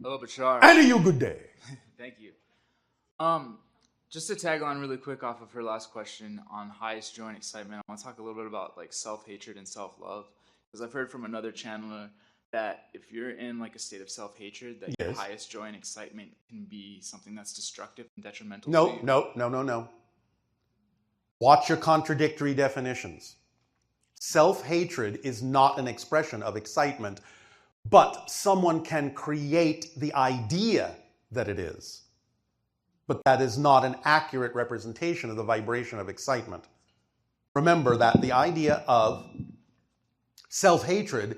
Hello, Bashar. And you good day. Thank you. Just to tag on really quick off of her last question on highest joy and excitement, I want to talk a little bit about like self-hatred and self-love, because I've heard from another channeler that if you're in like a state of self-hatred, that your highest joy and excitement can be something that's destructive and detrimental to you. No. Watch your contradictory definitions. Self-hatred is not an expression of excitement, but someone can create the idea that it is. But that is not an accurate representation of the vibration of excitement. Remember that the idea of self-hatred,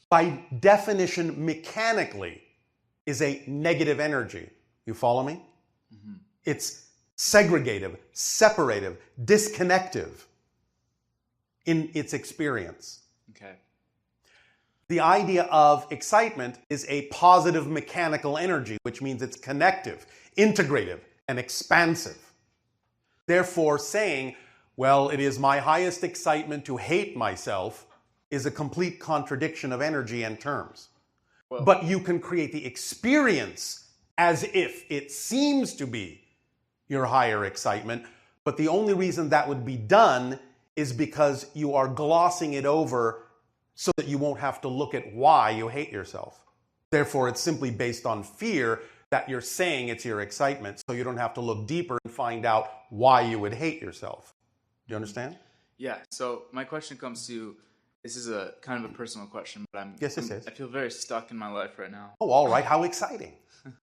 by definition mechanically, is a negative energy. You follow me? Mm-hmm. It's segregative, separative, disconnective in its experience. Okay. The idea of excitement is a positive mechanical energy, which means it's connective, integrative, and expansive. Therefore, saying, well, it is my highest excitement to hate myself is a complete contradiction of energy and terms. Well, but you can create the experience as if it seems to be your higher excitement, but the only reason that would be done is because you are glossing it over so that you won't have to look at why you hate yourself. Therefore, it's simply based on fear that you're saying it's your excitement, so you don't have to look deeper and find out why you would hate yourself. Do you understand? Yeah, so my question comes to, this is a kind of a personal question, but I feel very stuck in my life right now. Oh, all right, how exciting.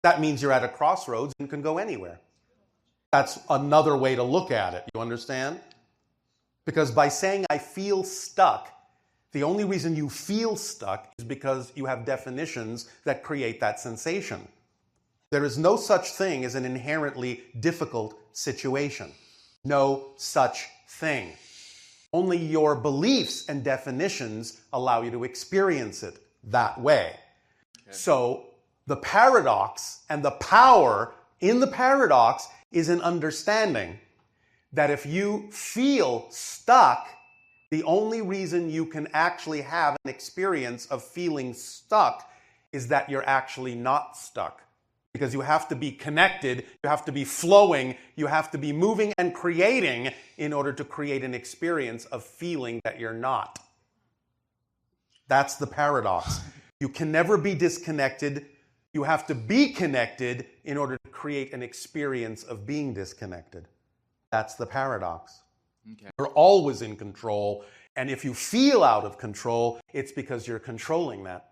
That means you're at a crossroads and can go anywhere. That's another way to look at it, you understand? Because by saying I feel stuck, the only reason you feel stuck is because you have definitions that create that sensation. There is no such thing as an inherently difficult situation. No such thing. Only your beliefs and definitions allow you to experience it that way. Okay. So the paradox and the power in the paradox is an understanding that if you feel stuck, the only reason you can actually have an experience of feeling stuck is that you're actually not stuck. Because you have to be connected, you have to be flowing, you have to be moving and creating in order to create an experience of feeling that you're not. That's the paradox. You can never be disconnected. You have to be connected in order to create an experience of being disconnected. That's the paradox. Okay. You're always in control, and if you feel out of control, it's because you're controlling that.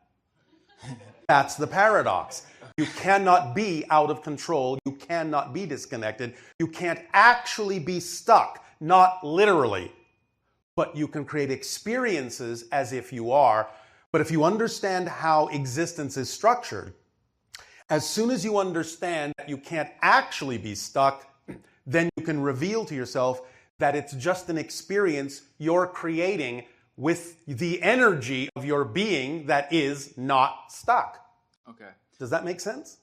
That's the paradox. You cannot be out of control. You cannot be disconnected. You can't actually be stuck, not literally, but you can create experiences as if you are. But if you understand how existence is structured, as soon as you understand that you can't actually be stuck, then you can reveal to yourself that it's just an experience you're creating with the energy of your being that is not stuck. Okay. Does that make sense?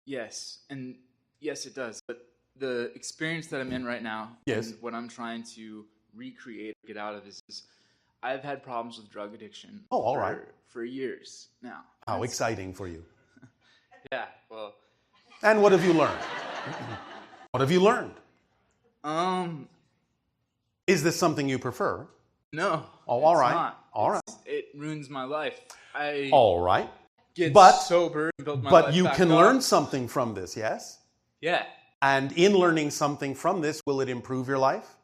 Yes, and yes, it does. But the experience that I'm in right now, yes, and what I'm trying to recreate, get out of is I've had problems with drug addiction. Oh, all right. For years now. How exciting for you. Yeah, well. And what have you learned? What have you learned? Is this something you prefer? No. Oh, all right. Not. All right. It ruins my life. All right. Get sober and build my life But you back can up. learn something from this, yes? Yeah. And in learning something from this, will it improve your life?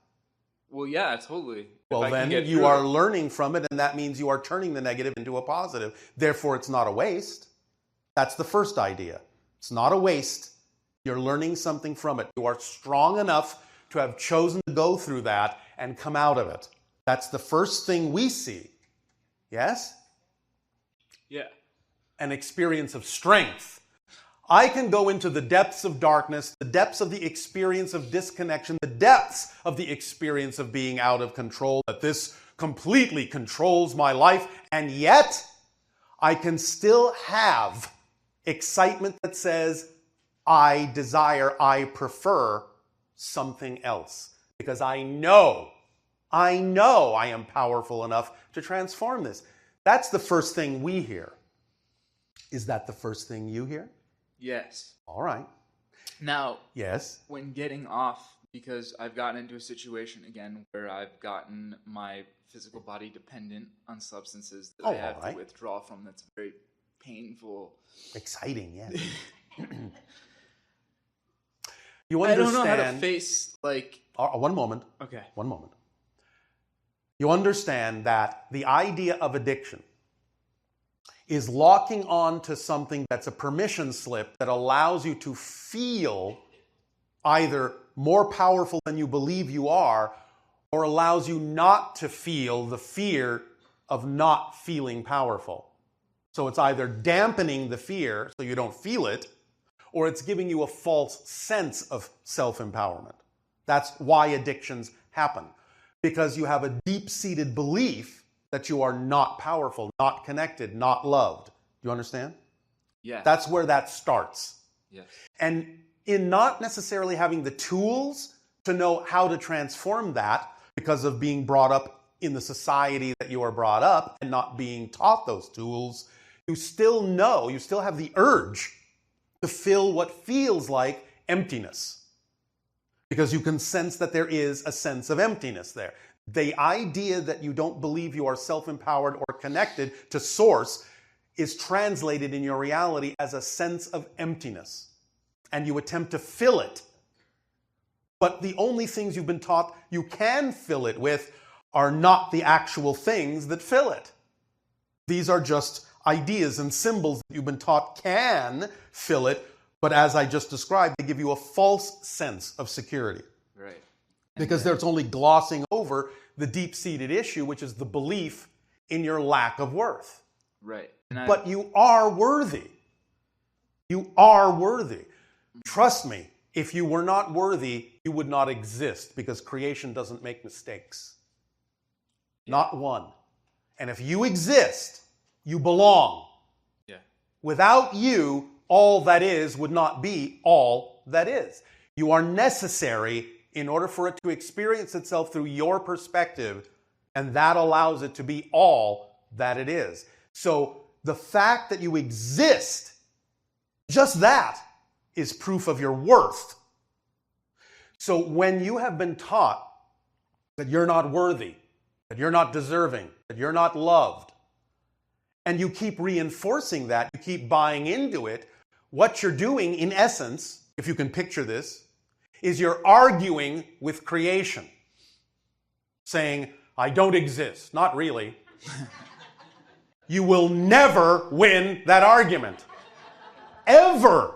Well, yeah, totally. Well, then you are learning from it, and that means you are turning the negative into a positive. Therefore, it's not a waste. That's the first idea. It's not a waste. You're learning something from it. You are strong enough to have chosen to go through that and come out of it. That's the first thing we see. Yes? Yeah. An experience of strength. I can go into the depths of darkness, the depths of the experience of disconnection, the depths of the experience of being out of control, that this completely controls my life, and yet I can still have excitement that says, I desire, I prefer something else. Because I know I am powerful enough to transform this. That's the first thing we hear. Is that the first thing you hear? Yes. All right. Now, Yes. when getting off, because I've gotten into a situation again where I've gotten my physical body dependent on substances that I have all right. to withdraw from, that's very painful. Exciting, yeah. You I understand. don't know how to face, like... One moment. Okay. One moment. You understand that the idea of addiction is locking on to something that's a permission slip that allows you to feel either more powerful than you believe you are, or allows you not to feel the fear of not feeling powerful. So it's either dampening the fear so you don't feel it, or it's giving you a false sense of self-empowerment. That's why addictions happen. Because you have a deep-seated belief that you are not powerful, not connected, not loved. Do you understand? Yeah. That's where that starts. Yes. And in not necessarily having the tools to know how to transform that because of being brought up in the society that you are brought up and not being taught those tools, you still know, you still have the urge to fill what feels like emptiness. Because you can sense that there is a sense of emptiness there. The idea that you don't believe you are self-empowered or connected to source is translated in your reality as a sense of emptiness. And you attempt to fill it. But the only things you've been taught you can fill it with are not the actual things that fill it. These are just ideas and symbols that you've been taught can fill it, but as I just described, they give you a false sense of security. Right. Because it's only glossing over the deep-seated issue, which is the belief in your lack of worth. Right. But you are worthy. You are worthy. Trust me, if you were not worthy, you would not exist, because creation doesn't make mistakes. Not one. And if you exist, you belong. Yeah. Without you, all that is would not be all that is. You are necessary in order for it to experience itself through your perspective, and that allows it to be all that it is. So the fact that you exist, just that, is proof of your worth. So when you have been taught that you're not worthy, that you're not deserving, that you're not loved, and you keep reinforcing that, you keep buying into it, what you're doing, in essence, if you can picture this, is you're arguing with creation. Saying, I don't exist. Not really. You will never win that argument. Ever.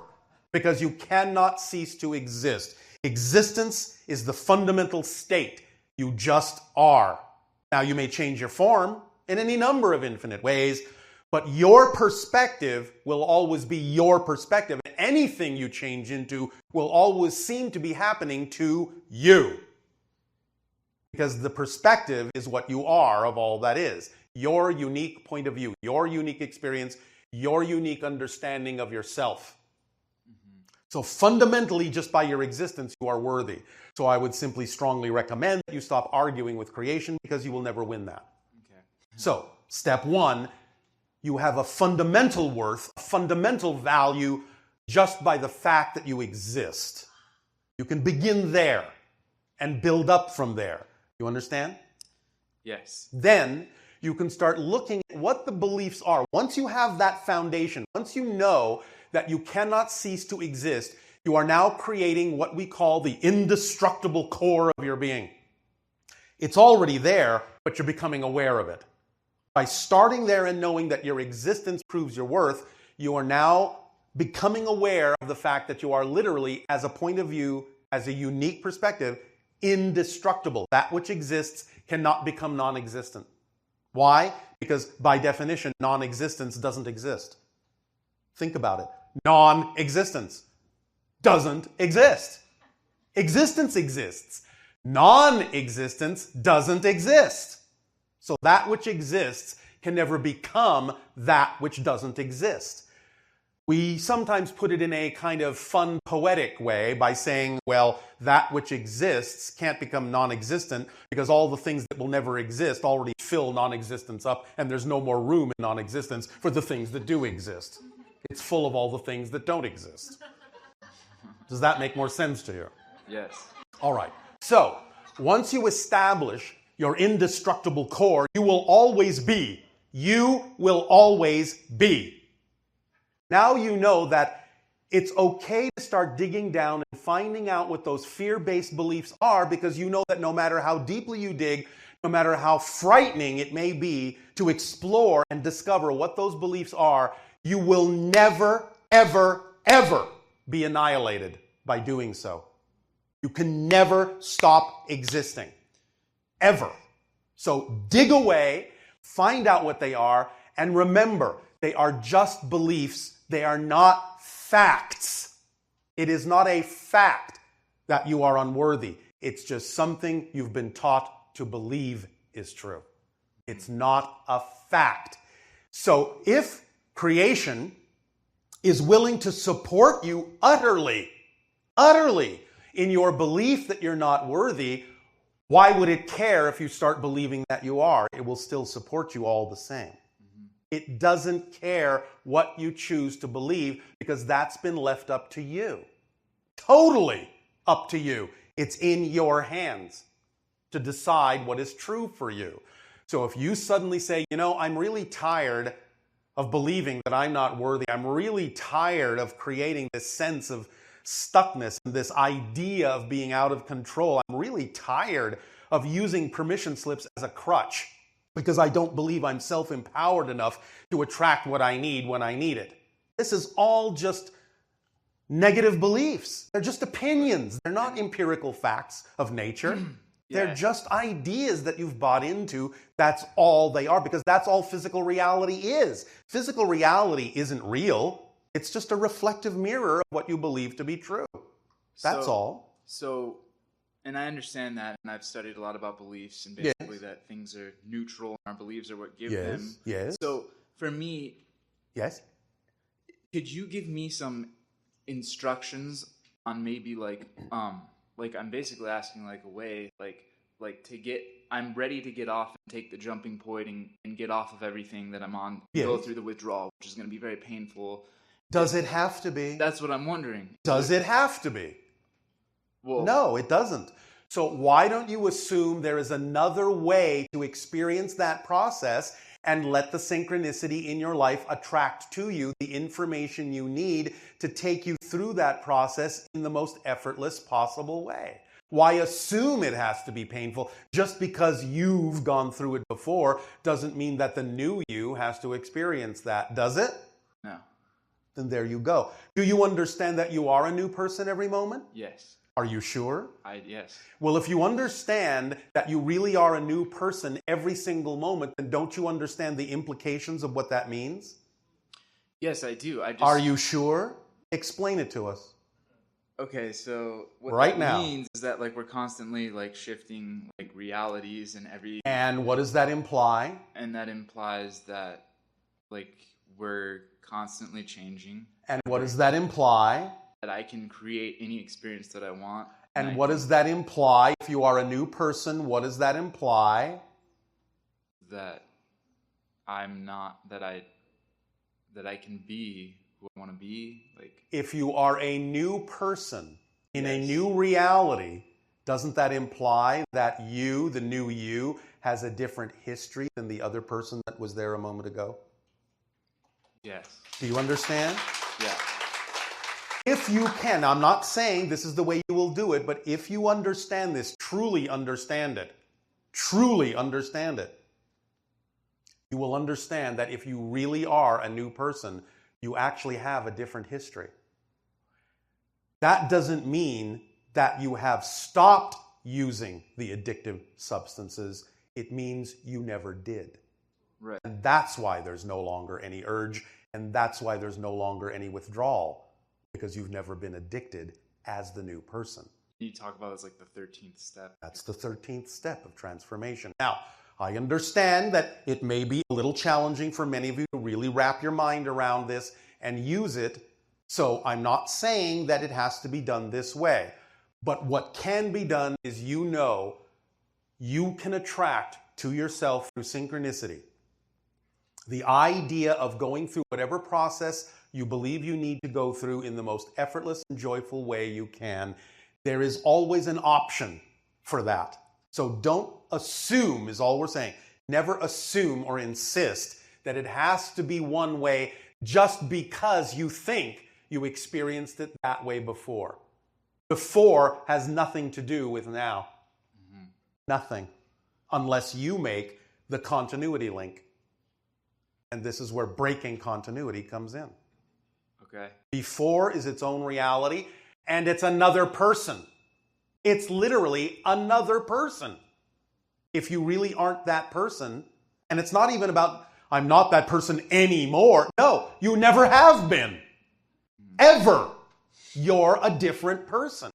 Because you cannot cease to exist. Existence is the fundamental state. You just are. Now, you may change your form in any number of infinite ways, but your perspective will always be your perspective. Anything you change into will always seem to be happening to you. Because the perspective is what you are of all that is. Your unique point of view, your unique experience, your unique understanding of yourself. So fundamentally, just by your existence, you are worthy. So I would simply strongly recommend that you stop arguing with creation, because you will never win that. Okay. So, step one, you have a fundamental worth, a fundamental value, just by the fact that you exist. You can begin there and build up from there. You understand? Yes. Then you can start looking at what the beliefs are. Once you have that foundation, once you know that you cannot cease to exist, you are now creating what we call the indestructible core of your being. It's already there, but you're becoming aware of it. By starting there and knowing that your existence proves your worth, you are now becoming aware of the fact that you are literally, as a point of view, as a unique perspective, indestructible. That which exists cannot become non-existent. Why? Because by definition, non-existence doesn't exist. Think about it. Non-existence doesn't exist. Existence exists. Non-existence doesn't exist. So that which exists can never become that which doesn't exist. We sometimes put it in a kind of fun, poetic way by saying, well, that which exists can't become non-existent because all the things that will never exist already fill non-existence up, and there's no more room in non-existence for the things that do exist. It's full of all the things that don't exist. Does that make more sense to you? Yes. All right. So, once you establish your indestructible core, you will always be. You will always be. Now you know that it's okay to start digging down and finding out what those fear-based beliefs are, because you know that no matter how deeply you dig, no matter how frightening it may be to explore and discover what those beliefs are, you will never, ever, ever be annihilated by doing so. You can never stop existing. Ever. So dig away, find out what they are, and remember, they are just beliefs. They are not facts. It is not a fact that you are unworthy. It's just something you've been taught to believe is true. It's not a fact. So if creation is willing to support you utterly in your belief that you're not worthy, why would it care if you start believing that you are? It will still support you all the same. It doesn't care what you choose to believe, because that's been left up to you. Totally up to you. It's in your hands to decide what is true for you. So if you suddenly say, you know, I'm really tired of believing that I'm not worthy. I'm really tired of creating this sense of stuckness and this idea of being out of control. I'm really tired of using permission slips as a crutch because I don't believe I'm self-empowered enough to attract what I need when I need it. This is all just negative beliefs. They're just opinions. They're not empirical facts of nature. They're just ideas that you've bought into. That's all they are, because that's all physical reality is. Physical reality isn't real. It's just a reflective mirror of what you believe to be true. That's all. So, and I understand that, and I've studied a lot about beliefs, and basically that things are neutral, and our beliefs are what give them. Yes. So, for me, yes, could you give me some instructions on maybe like I'm basically asking like a way like to get, I'm ready to get off and take the jumping point and get off of everything that I'm on, go through the withdrawal, which is going to be very painful. Does it have to be? That's what I'm wondering. Does it have to be? Well, no, it doesn't. So why don't you assume there is another way to experience that process and let the synchronicity in your life attract to you the information you need to take you through that process in the most effortless possible way? Why assume it has to be painful? Just because you've gone through it before doesn't mean that the new you has to experience that, does it? No. Then there you go. Do you understand that you are a new person every moment? Yes. Are you sure? Yes. Well, if you understand that you really are a new person every single moment, then don't you understand the implications of what that means? Yes, I do. Are you sure? Explain it to us. Okay, so what right that now means is that like we're constantly like shifting like realities and every. And what does that imply? And that implies that like we're constantly changing. And what does that imply? That I can create any experience that I want. And what does that imply? If you are a new person, what does that imply? That I'm not, that I can be who I want to be. Like, if you are a new person in a new reality, doesn't that imply that you, the new you, has a different history than the other person that was there a moment ago? Yes. Do you understand? Yeah. If you can, I'm not saying this is the way you will do it, but if you understand this, truly understand it, you will understand that if you really are a new person, you actually have a different history. That doesn't mean that you have stopped using the addictive substances. It means you never did. Right. And that's why there's no longer any urge, and that's why there's no longer any withdrawal. Because you've never been addicted as the new person. You talk about it as like the 13th step. That's the 13th step of transformation. Now, I understand that it may be a little challenging for many of you to really wrap your mind around this and use it. So I'm not saying that it has to be done this way. But what can be done is, you know, you can attract to yourself through synchronicity the idea of going through whatever process you believe you need to go through in the most effortless and joyful way you can, there is always an option for that. So don't assume, is all we're saying. Never assume or insist that it has to be one way just because you think you experienced it that way before. Before has nothing to do with now. Mm-hmm. Nothing. Unless you make the continuity link. And this is where breaking continuity comes in. Okay. Before is its own reality, and it's another person. It's literally another person. If you really aren't that person, and it's not even about, I'm not that person anymore. No, you never have been. Ever. You're a different person.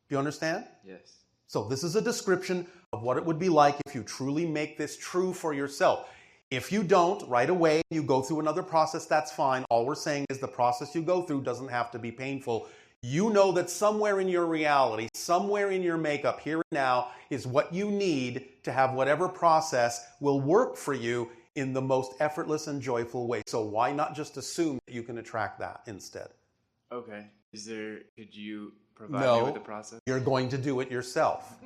Do you understand? Yes. So this is a description of what it would be like if you truly make this true for yourself. If you don't, right away, you go through another process, that's fine. All we're saying is the process you go through doesn't have to be painful. You know that somewhere in your reality, somewhere in your makeup, here and now, is what you need to have whatever process will work for you in the most effortless and joyful way. So why not just assume that you can attract that instead? Okay. Could you provide me with the process? You're going to do it yourself.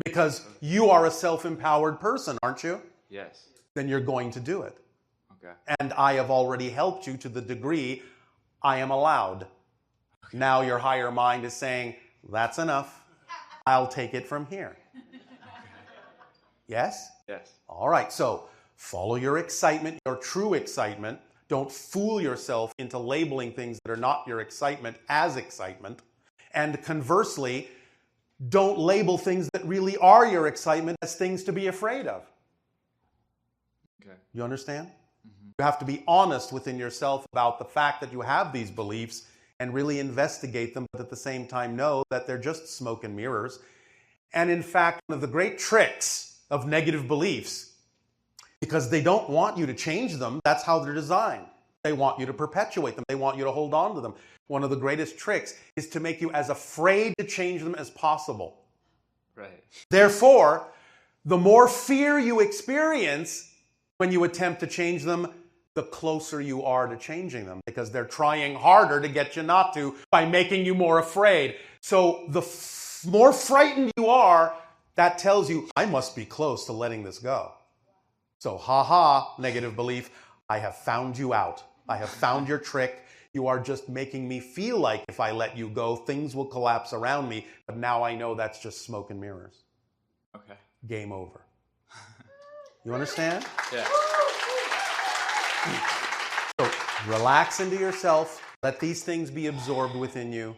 Because you are a self-empowered person, aren't you? Yes. Then you're going to do it. Okay. And I have already helped you to the degree I am allowed. Okay. Now your higher mind is saying, that's enough. I'll take it from here. Okay. Yes? Yes. All right. So follow your excitement, your true excitement. Don't fool yourself into labeling things that are not your excitement as excitement. And conversely, don't label things that really are your excitement as things to be afraid of. Okay. You understand? Mm-hmm. You have to be honest within yourself about the fact that you have these beliefs and really investigate them, but at the same time know that they're just smoke and mirrors. And in fact, one of the great tricks of negative beliefs, because they don't want you to change them, that's how they're designed. They want you to perpetuate them. They want you to hold on to them. One of the greatest tricks is to make you as afraid to change them as possible. Right. Therefore, the more fear you experience when you attempt to change them, the closer you are to changing them, because they're trying harder to get you not to by making you more afraid. So the more frightened you are, that tells you, I must be close to letting this go. So, negative belief, I have found you out. I have found your trick. You are just making me feel like if I let you go, things will collapse around me. But now I know that's just smoke and mirrors. Okay. Game over. You understand? Yeah. So relax into yourself. Let these things be absorbed within you.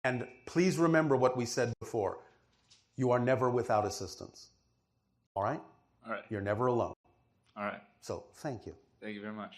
And please remember what we said before. You are never without assistance. All right? All right. You're never alone. All right. So thank you. Thank you very much.